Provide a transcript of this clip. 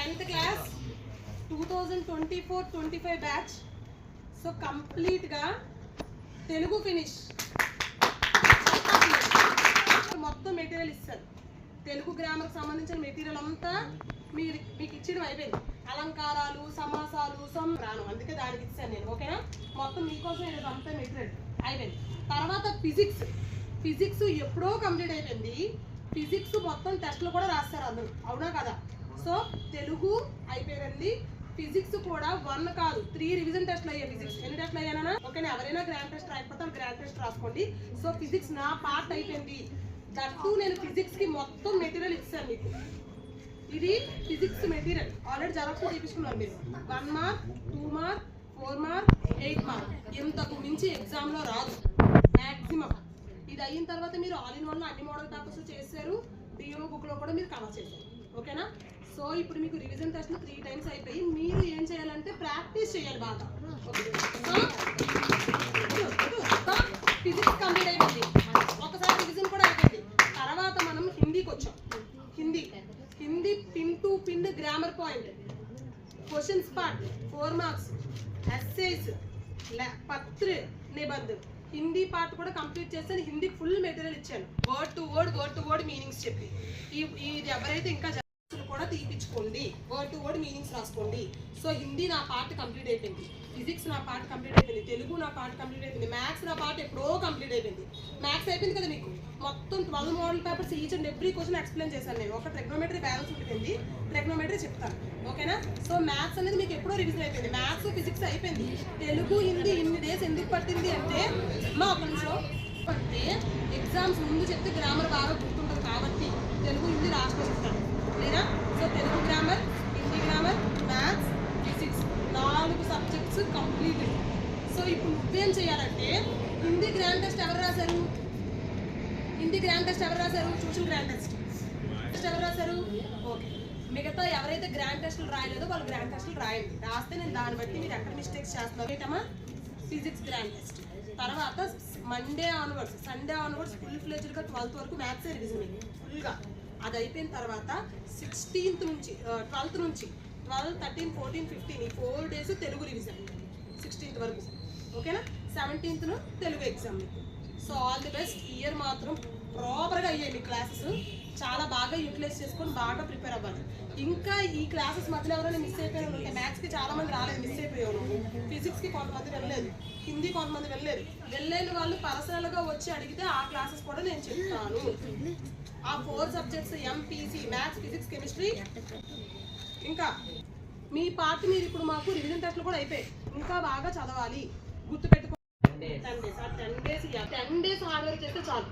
10th class 2024-25 batch. So కంప్లీట్గా Telugu finish మొత్తం material ఇస్తారు. తెలుగు గ్రామర్కి సంబంధించిన మెటీరియల్ అంతా మీకు ఇచ్చడం అయిపోయింది. అలంకారాలు, సమాసాలు, రాను, అందుకే దానికి ఇచ్చాను నేను. ఓకేనా? మొత్తం మీకోసం ఈరోజు అంతా మెటీరియల్ అయిపోయింది. తర్వాత ఫిజిక్స్ ఎప్పుడో కంప్లీట్ అయిపోయింది. ఫిజిక్స్ మొత్తం టెస్ట్లు కూడా రాస్తారు అందరూ, అవునా కదా? సో తెలుగు అయిపోయింది. ఫిజిక్స్ కూడా 1 కాదు 3 రివిజన్ టెస్ట్లు అయ్యాయి. ఫిజిక్స్ ఎన్ని టెస్ట్లు అయ్యానా? ఓకేనా? ఎవరైనా గ్రాండ్ టెస్ట్ రాకపోతే గ్రాండ్ టెస్ట్ రాసుకోండి. సో ఫిజిక్స్ నా పార్ట్ అయిపోయింది. దట్టు నేను ఫిజిక్స్ కి మొత్తం మెటీరియల్ ఇస్తాను మీకు. ఇది ఫిజిక్స్ మెటీరియల్ ఆల్రెడీ జెరాక్స్ తీపించుకున్నారు మీరు. 1 మార్క్, 2 మార్క్, 4 మార్క్, 8 మార్క్. ఇంతకు మించి ఎగ్జామ్ లో రాదు మ్యాక్సిమం. ఇది అయిన తర్వాత మీరు ఆల్ ఇన్ వన్ అన్ని మోడల్ పేపర్స్ చేశారు. డిఓ బుక్ లో కూడా మీరు కవర్ చేశారు. ఓకేనా? సో ఇప్పుడు మీకు రివిజన్ టెస్ట్ 3 టైమ్స్ అయిపోయి మీరు ఏం చేయాలంటే ప్రాక్టీస్ చేయాలి బాగా. ఫిజిక్స్ కంప్లీట్ అయిపోయింది. ఒకసారి రివిజన్ కూడా అయిపోయింది. తర్వాత మనం హిందీకి వచ్చాం. Hindi pin to pin grammar point, questions part 4 marks, essays, Patra నిబంధ Hindi part కూడా కంప్లీట్ చేస్తాను. హిందీ ఫుల్ మెటీరియల్ ఇచ్చాను. వర్డ్ టు వర్డ్ మీనింగ్స్ చెప్పి ఇది ఎవరైతే ఇంకా కూడా తీపించుకోండి. వర్డ్ టు వర్డ్ మీనింగ్స్ రాసుకోండి. సో హిందీ నా పార్ట్ కంప్లీట్ అయిపోయింది. ఫిజిక్స్ నా పార్ట్ కంప్లీట్ అయిపోయింది. తెలుగు నా పార్ట్ కంప్లీట్ అయిపోయింది. మ్యాథ్స్ నా పార్ట్ ఎప్పుడో కంప్లీట్ అయిపోయింది. మ్యాథ్స్ అయిపోయింది కదా మీకు. మొత్తం 12 model papers each and every question explain చేశాను నేను. ఒక ట్రిగ్నోమెట్రీ బ్యాలెన్స్ ఉంటుంది, ట్రిగ్నోమెట్రీ చెప్తాను. ఓకేనా? సో మ్యాథ్స్ అనేది మీకు ఎప్పుడో రివిజన్ అయిపోయింది. మ్యాథ్స్ ఫిజిక్స్ అయిపోయింది. తెలుగు హిందీ ఇన్ని డేస్ ఎందుకు పట్టింది అంటే మా ఒక నిమిషం అంటే ఎగ్జామ్స్ ముందు చెప్తే గ్రామర్ బాగా గుర్తుంటుంది కాబట్టి తెలుగు హిందీ రాసుకొస్తాను లేదా. So Telugu grammar, Hindi grammar, maths, physics 4 subjects complete. So ఇప్పుడు నువ్వేం చేయాలంటే హిందీ గ్రాండ్ టెస్ట్ ఎవరు రాశారు? ట్యూషన్ గ్రాండ్ టెస్ట్ ఎవరు రాశారు? ఓకే. మిగతా ఎవరైతే గ్రాండ్ టెస్టులు రాయలేదో వాళ్ళు గ్రాండ్ టెస్టులు రాయండి. రాస్తే నేను దాన్ని బట్టి మీరు ఎక్కడ మిస్టేక్స్ చేస్తున్నారు ఏంటమ్మా. ఫిజిక్స్ గ్రాండ్ టెస్ట్ తర్వాత Monday onwards, Sunday onwards full ఫ్లెజ్డ్గా 12th వరకు మ్యాథ్స్ రివిజన్ ఫుల్గా. అది అయిపోయిన తర్వాత 16th నుంచి 12th నుంచి 12, 13, 14, 15 ఈ 4 డేస్ తెలుగు రివిజన్ 16th వరకు. ఓకేనా? 17th Telugu exam. So all the best. Year మాత్రం ప్రాపర్గా అయ్యాయి మీ క్లాసెస్. చాలా బాగా యూటిలైజ్ చేసుకొని బాగా ప్రిపేర్ అవ్వాలి. ఇంకా ఈ క్లాసెస్ మధ్యలో ఎవరైనా మిస్ అయిపోయిన ఉంటే మ్యాథ్స్కి చాలా మంది రాలేదు, మిస్ అయిపోయారు. ఫిజిక్స్కి కొంతమంది వెళ్ళలేదు, హిందీ కొంతమంది వెళ్ళలేదు. వెళ్ళలేని వాళ్ళు పర్సనల్గా వచ్చి అడిగితే ఆ క్లాసెస్ కూడా నేను చెప్తాను. ఆ 4 subjects MPC maths, physics, chemistry. ఇంకా మీ పార్ట్ మీరు ఇప్పుడు మాకు రివిజన్ టెస్ట్లు కూడా అయిపోయాయి. ఇంకా బాగా చదవాలి, గుర్తుపెట్టుకో. 10 డేస్ హార్డ్ వర్క్ చేస్తే చాలు.